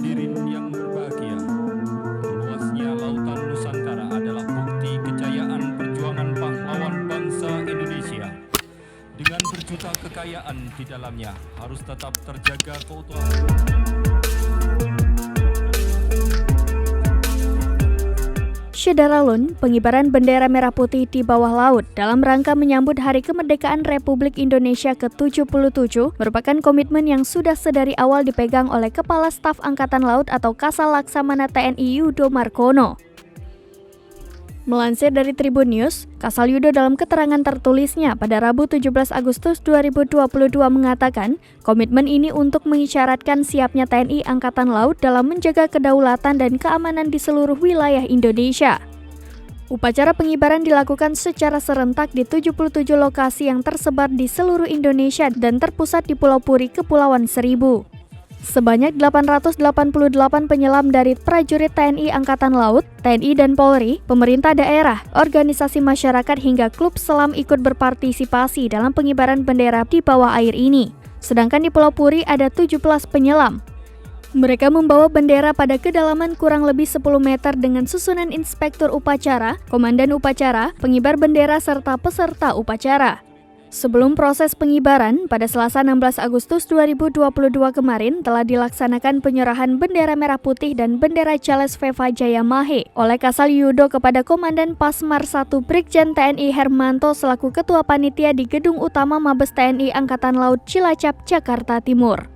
Hadirin yang berbahagia, luasnya lautan Nusantara adalah bukti kejayaan perjuangan pahlawan bangsa Indonesia. Dengan berjuta kekayaan di dalamnya, harus tetap terjaga keutuhan. Syederalun, pengibaran bendera merah putih di bawah laut dalam rangka menyambut Hari Kemerdekaan Republik Indonesia ke-77 merupakan komitmen yang sudah sedari awal dipegang oleh Kepala Staf Angkatan Laut atau Kasal Laksamana TNI Yudo Margono. Melansir dari Tribun News, Kasal Yudo dalam keterangan tertulisnya pada Rabu 17 Agustus 2022 mengatakan, komitmen ini untuk mengisyaratkan siapnya TNI Angkatan Laut dalam menjaga kedaulatan dan keamanan di seluruh wilayah Indonesia. Upacara pengibaran dilakukan secara serentak di 77 lokasi yang tersebar di seluruh Indonesia dan terpusat di Pulau Puri, Kepulauan Seribu. Sebanyak 888 penyelam dari prajurit TNI Angkatan Laut, TNI dan Polri, pemerintah daerah, organisasi masyarakat hingga klub selam ikut berpartisipasi dalam pengibaran bendera di bawah air ini. Sedangkan di Pulau Puri ada 17 penyelam. Mereka membawa bendera pada kedalaman kurang lebih 10 meter dengan susunan inspektur upacara, komandan upacara, pengibar bendera serta peserta upacara. Sebelum proses pengibaran, pada Selasa 16 Agustus 2022 kemarin telah dilaksanakan penyerahan bendera merah putih dan bendera Charles Veva Jaya Mahe oleh Kasal Yudo kepada Komandan Pasmar 1 Brigjen TNI Hermanto selaku Ketua Panitia di Gedung Utama Mabes TNI Angkatan Laut Cilacap, Jakarta Timur.